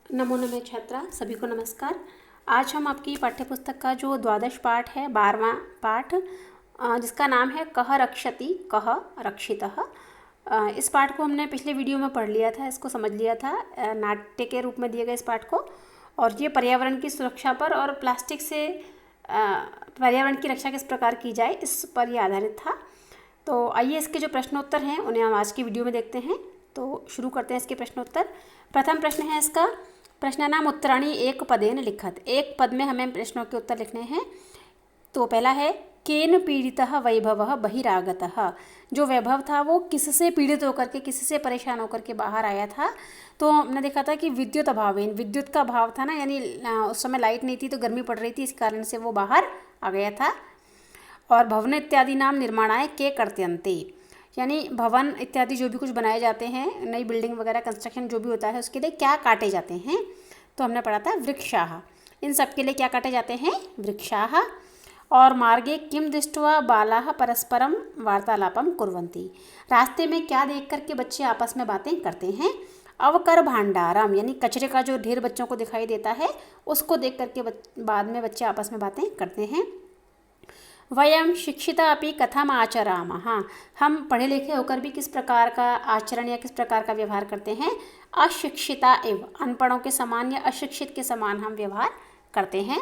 नमो नमः छात्रा, सभी को नमस्कार। आज हम आपकी पाठ्यपुस्तक का जो द्वादश पाठ है, 12वां पाठ, जिसका नाम है कह रक्षति कह रक्षितः। इस पाठ को हमने पिछले वीडियो में पढ़ लिया था, इसको समझ लिया था नाट्य के रूप में दिए गए इस पाठ को। और ये पर्यावरण की सुरक्षा पर और प्लास्टिक से पर्यावरण की रक्षा किस प्रकार की जाए, इस पर ये आधारित था। तो आइए इसके जो प्रश्नोत्तर हैं उन्हें हम आज की वीडियो में देखते हैं। तो शुरू करते हैं इसके प्रश्नोत्तर। प्रथम प्रश्न है इसका, प्रश्नानाम उत्तराणि एक पदेन लिखत। एक पद में हमें प्रश्नों के उत्तर लिखने हैं। तो पहला है केन पीड़ितः वैभवः बहिरागतः। जो वैभव था वो किससे पीड़ित होकर के, किससे परेशान होकर के बाहर आया था। तो हमने देखा था कि विद्युत अभावेन, विद्युत का अभाव था ना, यानी उस समय लाइट नहीं थी तो गर्मी पड़ रही थी, इस कारण से वो बाहर आ गया था। और भवन इत्यादि नाम निर्माणाय के कर्त्यन्ते, यानी भवन इत्यादि जो भी कुछ बनाए जाते हैं, नई बिल्डिंग वगैरह कंस्ट्रक्शन जो भी होता है उसके लिए क्या काटे जाते हैं। तो हमने पढ़ा था वृक्षाः, इन सब के लिए क्या काटे जाते हैं, वृक्षाः। और मार्गे किम दृष्ट्वा बालाः परस्परम वार्तालापम कुर्वन्ति, रास्ते में क्या देख करके बच्चे आपस में बातें करते हैं। अवकर भांडारम, यानी कचरे का जो ढेर बच्चों को दिखाई देता है उसको देख करके बाद में बच्चे आपस में बातें करते हैं। वयम शिक्षिता अपि कथम आचरामः, हम पढ़े लिखे होकर भी किस प्रकार का आचरण या किस प्रकार का व्यवहार करते हैं। अशिक्षिता एव, अनपढ़ों के समान या अशिक्षित के समान हम व्यवहार करते हैं।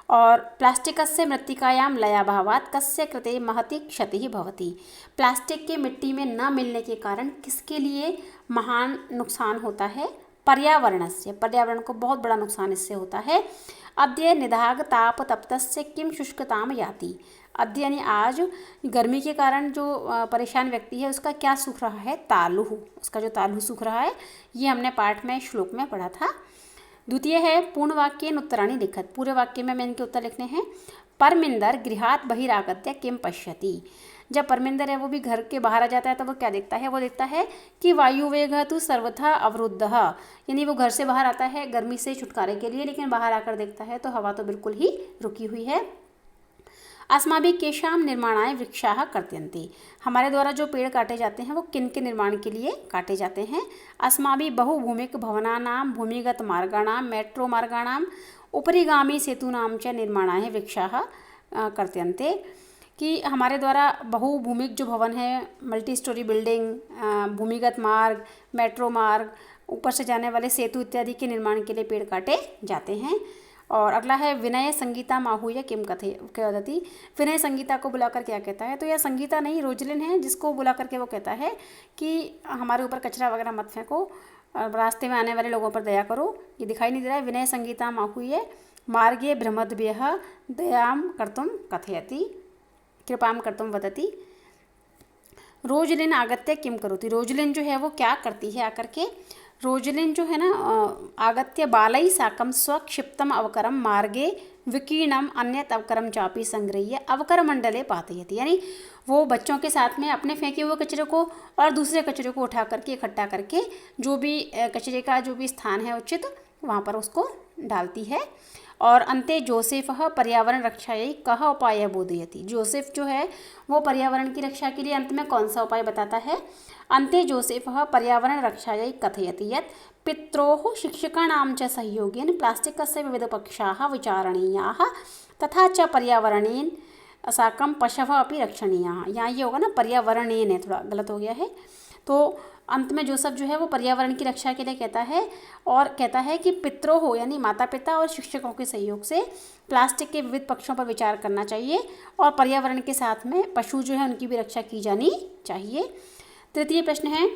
और प्लास्टिकस्य मृत्तिकायां लयाभावात् कस्य कृते महती क्षतिः भवति, प्लास्टिक के मिट्टी में न मिलने के कारण किसके लिए महान नुकसान होता है। पर्यावरणस्य, पर्यावरण को बहुत बड़ा नुकसान इससे होता है। अद्य निदाघ ताप तप्तस्य किम शुष्कताम याति, अद्य यानी आज गर्मी के कारण जो परेशान व्यक्ति है उसका क्या सूख रहा है, तालुः, उसका जो तालु सूख रहा है। ये हमने पाठ में श्लोक में पढ़ा था। द्वितीय है पूर्ण वाक्येन उत्तराणि लिखत, पूरे वाक्य में इनके उत्तर लिखने हैं। परमिंदर गृहात् बहिरागत्य किम पश्यति, जब परमिंदर है वो भी घर के बाहर आ जाता है तो वो क्या देखता है, वो देखता है कि वायुवेग तो सर्वथा अवरुद्धः, यानी वो घर से बाहर आता है गर्मी से छुटकारे के लिए, लेकिन बाहर आकर देखता है तो हवा तो बिल्कुल ही रुकी हुई है। अस्माभिः केषां निर्माणाय वृक्षाः कर्त्यन्ते, हमारे द्वारा जो पेड़ काटे जाते हैं वो किन के निर्माण के लिए काटे जाते हैं। अस्माभिः बहुभूमिक भवनानां भूमिगत मार्गाणां मेट्रो मार्गाणां उपरिगामी सेतूनां च निर्माणाय वृक्षाः कर्त्यन्ते, कि हमारे द्वारा बहुभूमिक जो भवन है, मल्टी स्टोरी बिल्डिंग, भूमिगत मार्ग, मेट्रो मार्ग, ऊपर से जाने वाले सेतु इत्यादि के निर्माण के लिए पेड़ काटे जाते हैं। और अगला है विनय संगीता माहूय किम कथे वदति, विनय संगीता को बुलाकर क्या कहता है। तो यह संगीता नहीं, रोजलिन है, जिसको बुला करके वो कहता है कि हमारे ऊपर कचरा वगैरह मत फेंको, रास्ते में आने वाले लोगों पर दया करो। ये दिखाई नहीं दे रहा है, विनय संगीता माहूय मार्गे भ्रमद्भ्यः दयां कर्तुं कथयति, कृपाम कर्तुं वदति। रोजलिन आगत्य किम करोति, रोजलिन जो है वो क्या करती है आकर के, रोजलिन जो है ना आगत्य बालै साकं स्वक्षिप्तम अवकरम मार्गे विकीर्णम अन्यत अवकरम चापी संगृह्य अवकर मंडले पातयति, यानी वो बच्चों के साथ में अपने फेंके हुए कचरे को और दूसरे कचरे को उठा करके इकट्ठा करके जो भी कचरे का जो भी स्थान है उचित वहाँ पर उसको डालती है। और अन्ते जोसेफः पर्यावरण रक्षायै कः उपाय बोधयति, जोसेफ जो है वो पर्यावरण की रक्षा के लिए अंत में कौन सा उपाय बताता है। अन्ते जोसेफः पर्यावरण रक्षायै कथयति यत् पित्रोः शिक्षकाणां च सहयोगेन प्लास्टिकस्य विविधपक्षाः विचारणीयाः तथा च पर्यावरणेन साकं पशवः अपि रक्षणीयाः। यहाँ ये होगा ना, पर्यावरणेन है, थोड़ा गलत हो गया है। तो अंत में जोसेफ जो है वो पर्यावरण की रक्षा के लिए कहता है और कहता है कि पितरों हो, यानी माता पिता और शिक्षकों के सहयोग से प्लास्टिक के विविध पक्षों पर विचार करना चाहिए और पर्यावरण के साथ में पशु जो है उनकी भी रक्षा की जानी चाहिए। तृतीय प्रश्न है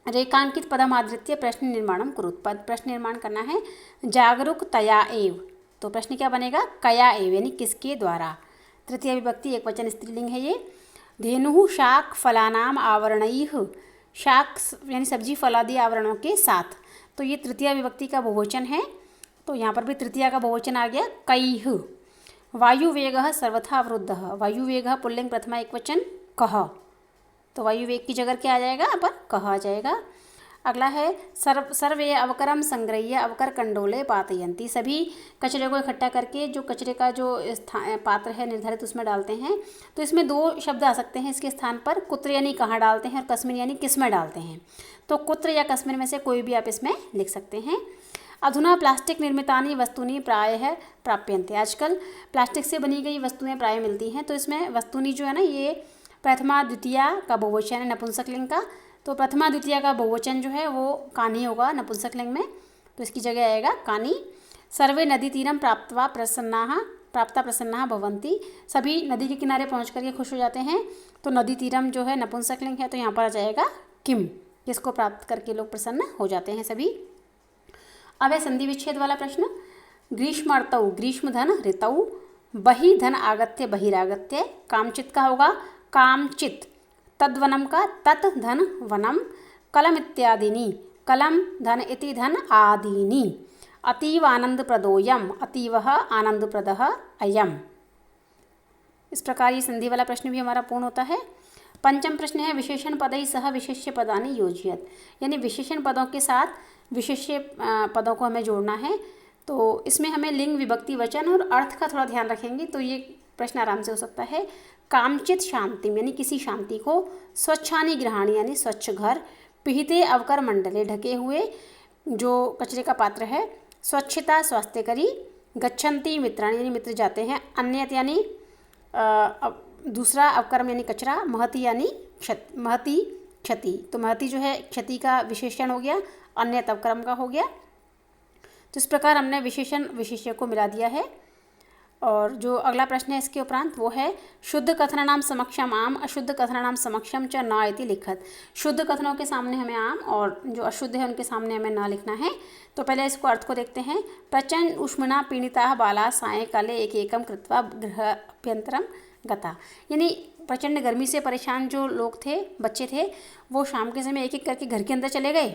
रेखांकित पदम आधृत्य प्रश्न निर्माणम कुरुत, पद प्रश्न निर्माण करना है जागरूकतया एव। तो प्रश्न क्या बनेगा, कया एव, यानी किसके द्वारा। तृतीय विभक्ति एक वचन स्त्रीलिंग है ये। धेनुः शाक फलानाम आवरणैः, शाक यानी सब्जी फलादि आवरणों के साथ, तो ये तृतीय विभक्ति का बहुवचन है। तो यहाँ पर भी तृतीया का बहुवचन आ गया कैः। वायुवेगः सर्वथा अवरुद्धः, वायुवेगः पुल्लिंग प्रथमा एक वचन कः, तो वायुवेग की जगह क्या आ जाएगा, यहाँ पर कः आ जाएगा। अगला है सर्वे अवकरम संग्रह्य अवकर कंडोले पातयन्ति, सभी कचरे को इकट्ठा करके जो कचरे का जो पात्र है निर्धारित उसमें डालते हैं। तो इसमें दो शब्द आ सकते हैं इसके स्थान पर, कुत्र यानी कहाँ डालते हैं और कस्मिन यानी किस में डालते हैं। तो कुत्र या कस्मिन में से कोई भी आप इसमें लिख सकते हैं। अधुना प्लास्टिक निर्मितानि वस्तूनि प्रायः प्राप्यन्ते। आजकल प्लास्टिक से बनी गई वस्तुएं प्राय मिलती हैं। तो इसमें वस्तूनि जो है ना, ये प्रथमा द्वितीया का बहुवचन है नपुंसक लिंग का। तो प्रथमा द्वितीया का बहुवचन जो है वो कानि होगा नपुंसक लिंग में, तो इसकी जगह आएगा कानि। सर्वे नदी तीरम प्राप्ता प्रसन्नाः भवन्ति। सभी नदी के किनारे पहुँच करके खुश हो जाते हैं। तो नदी तीरम जो है नपुंसक लिंग है, तो यहाँ पर आ जाएगा किम, जिसको प्राप्त करके लोग प्रसन्न हो जाते हैं सभी। अब है संधि विच्छेद वाला प्रश्न। ग्रीष्मार्तौ ग्रीष्म धन ऋतौ, बहि धन आगत्य बहिरागत्य। कामचित का होगा कामचित, तद्वनम का तत् धन वनम, कलम इत्यादिनी कलम धन इति धन आदीनि। अतीव आनंदप्रदोयम, अतीवः आनंदप्रदः अयम। इस प्रकार ये संधि वाला प्रश्न भी हमारा पूर्ण होता है। पंचम प्रश्न है विशेषण पदैः सह विशेष्य पदानि योजयत, यानी विशेषण पदों के साथ विशेष्य पदों को हमें जोड़ना है। तो इसमें हमें लिंग विभक्ति वचन और अर्थ का थोड़ा ध्यान रखेंगे तो ये प्रश्न आराम से हो सकता है। कामचित शांति यानी किसी शांति को, स्वच्छानि गृहाणि यानी स्वच्छ घर, पिहिते अवकर मंडले ढके हुए जो कचरे का पात्र है, स्वच्छता स्वास्थ्यकरी, गच्छन्ति मित्राणि यानी मित्र जाते हैं, अन्यत यानी दूसरा अवकर्म यानी कचरा, महति यानी महति क्षति। तो महति जो है क्षति का विशेषण हो गया, अन्यत अवकर्म का हो गया। तो इस प्रकार हमने विशेषण विशेष्य को मिला दिया है। और जो अगला प्रश्न है इसके उपरांत वो है शुद्ध कथनानाम समक्षम आम, अशुद्ध कथनानाम समक्षम च न इति लिखत। शुद्ध कथनों के सामने हमें आम और जो अशुद्ध है उनके सामने हमें न लिखना है। तो पहले इसको अर्थ को देखते हैं। प्रचंड उष्मणा पीड़िता बाला सायंकाले एक एकम कृत्वा गृहाभ्यंतरम गता, यानी प्रचंड गर्मी से परेशान जो लोग थे, बच्चे थे, वो शाम के समय एक एक करके घर के अंदर चले गए।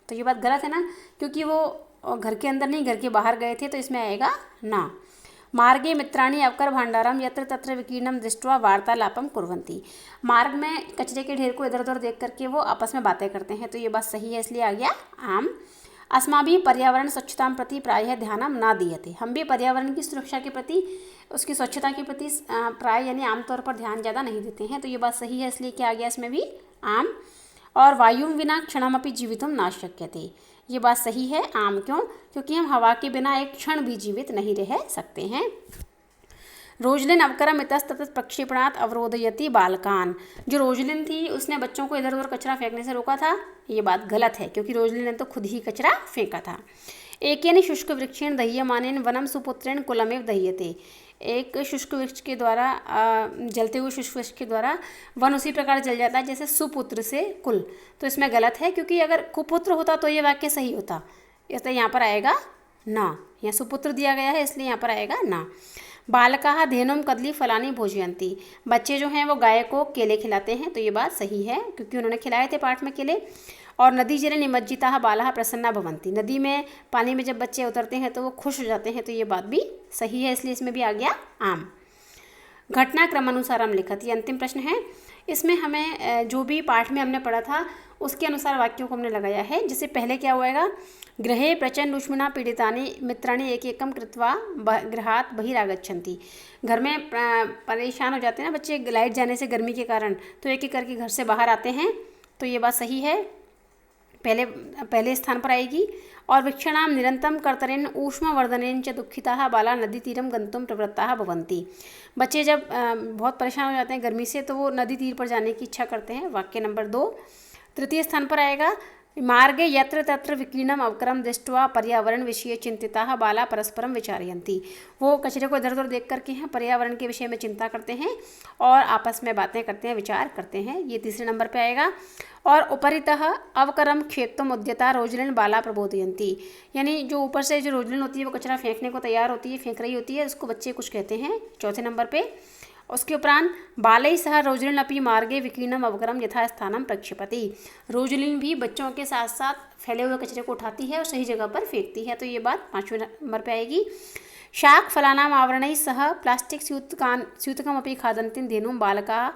तो ये बात गलत है ना, क्योंकि वो घर के अंदर नहीं घर के बाहर गए थे, तो इसमें आएगा ना। मार्गे मित्राणि अवकर भांडारम यत्र तत्र विकीर्णम दृष्ट्वा वार्तालापम कुर्वन्ति। मार्ग में कचरे के ढेर को इधर उधर देख करके वो आपस में बातें करते हैं। तो ये बात सही है, इसलिए आ गया आम। अस्माभिः पर्यावरण स्वच्छता प्रति प्रायः ध्यानम न दीयते। हम भी पर्यावरण की सुरक्षा के प्रति, उसकी स्वच्छता के प्रति प्राय यानी आमतौर पर ध्यान ज़्यादा नहीं देते हैं। तो ये बात सही है, इसलिए क्या आ गया इसमें भी आम। और वायुं विना क्षणमपि जीवितुं न शक्यते, ये बात सही है आम। क्यों? क्योंकि हम हवा के बिना एक क्षण भी जीवित नहीं रह सकते हैं। रोजलिन अवकरम इतस्ततः प्रक्षेपणात् अवरोधयति बालकान। जो रोजलिन थी उसने बच्चों को इधर उधर कचरा फेंकने से रोका था, ये बात गलत है, क्योंकि रोजलिन ने तो खुद ही कचरा फेंका था। एकेन शुष्क वृक्षेण दह्यमानेन वनम सुपुत्रेण कुलमेव दह्यते। एक शुष्क वृक्ष के द्वारा जलते हुए शुष्क वृक्ष के द्वारा वन उसी प्रकार जल जाता है जैसे सुपुत्र से कुल। तो इसमें गलत है, क्योंकि अगर कुपुत्र होता तो ये वाक्य सही होता। इसलिए यहाँ पर आएगा ना, यहाँ सुपुत्र दिया गया है इसलिए यहाँ पर आएगा ना। बालकाः धेनुं कदली फलानि भोजयन्ति। बच्चे जो हैं वो गाय को केले खिलाते हैं। तो ये बात सही है, क्योंकि उन्होंने खिलाए थे पाठ में केले। और नदी जले निमज्जिताः बालाः प्रसन्ना भवन्ति। नदी में पानी में जब बच्चे उतरते हैं तो वो खुश हो जाते हैं। तो ये बात भी सही है, इसलिए इसमें भी आ गया आम। घटनाक्रमानुसारम लिखत, ये अंतिम प्रश्न है। इसमें हमें जो भी पाठ में हमने पढ़ा था उसके अनुसार वाक्यों को हमने लगाया है। जिससे पहले क्या हुएगा, गृहे प्रचंड उष्मणा पीड़ितानि मित्राणि एक एकम कृत्वा गृहात् बहिरागच्छन्ति। घर में परेशान हो जाते हैं ना बच्चे लाइट जाने से गर्मी के कारण, तो एक एक करके घर से बाहर आते हैं। तो ये बात सही है, पहले स्थान पर आएगी। और वृक्षाणां निरंतरं कर्तरेण ऊष्मवर्धनेन च दुःखिताः बाला नदी तीरं गन्तुं प्रवृत्ताः भवन्ति। बच्चे जब बहुत परेशान हो जाते हैं गर्मी से तो वो नदी तीर पर जाने की इच्छा करते हैं। वाक्य नंबर 2। तृतीय स्थान पर आएगा मार्गे यत्र तत्र विकीर्णम अवकरम दृष्ट्वा पर्यावरण विषये चिंतिताः बाला परस्परम विचारयन्ति। वो कचरे को इधर उधर देख करके हैं पर्यावरण के विषय में चिंता करते हैं और आपस में बातें करते हैं, विचार करते हैं। ये तीसरे नंबर पे आएगा। और उपरितः अवकरम क्षेत्तुम उद्यता रोजलिन बाला प्रबोधयन्ति, यानी जो ऊपर से जो रोजलिन होती है वो कचरा फेंकने को तैयार होती है, फेंक रही होती है, उसको बच्चे कुछ कहते हैं। चौथे नंबर पे उसके उपरांत बालैः सह रोजलिन अपि मार्गे विकीर्णम अवकरम यथास्थानम प्रक्षेपति। रोजलिन भी बच्चों के साथ साथ फैले हुए कचरे को उठाती है और सही जगह पर फेंकती है। तो ये बात 5वें नंबर पे आएगी। शाक फलानाम आवरणैः सह प्लास्टिक स्यूतकम अपि खादन्ति धेनुं बालकाः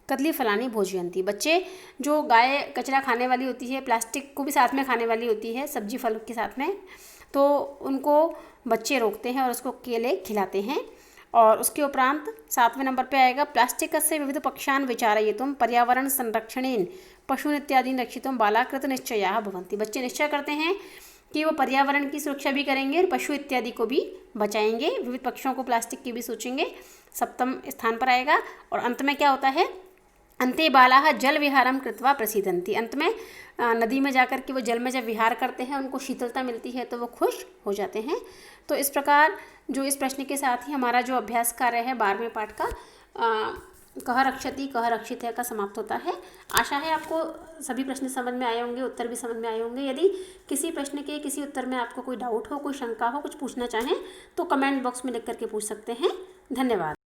कदली फलानी भोजयन्ति। बच्चे जो गाय कचरा खाने वाली होती है, प्लास्टिक को भी साथ में खाने वाली होती है सब्जी फल के साथ में, तो उनको बच्चे रोकते हैं और उसको केले खिलाते हैं। और उसके उपरांत 7वें नंबर पे आएगा प्लास्टिकस्य विविध पक्षान् विचारयितुं पर्यावरण संरक्षणेन पशून् इत्यादीन् रक्षितुं बाला कृत निश्चयाः भवन्ति। बच्चे निश्चय करते हैं कि वो पर्यावरण की सुरक्षा भी करेंगे और पशु इत्यादि को भी बचाएंगे, विविध पक्षियों को प्लास्टिक की भी सोचेंगे, सप्तम स्थान पर आएगा। और अंत में क्या होता है, अंते बालाः जल विहारम कृत्वा प्रसीदन्ति, अंत में नदी में जाकर के वो जल में जब विहार करते हैं उनको शीतलता मिलती है तो वो खुश हो जाते हैं। तो इस प्रकार जो इस प्रश्न के साथ ही हमारा जो अभ्यास कार्य है 12वें पाठ का कह रक्षति कह रक्षित है का समाप्त होता है। आशा है आपको सभी प्रश्न समझ में आए होंगे, उत्तर भी समझ में आए होंगे। यदि किसी प्रश्न के किसी उत्तर में आपको कोई डाउट हो, कोई शंका हो, कुछ पूछना चाहें तो कमेंट बॉक्स में लिख करके पूछ सकते हैं। धन्यवाद।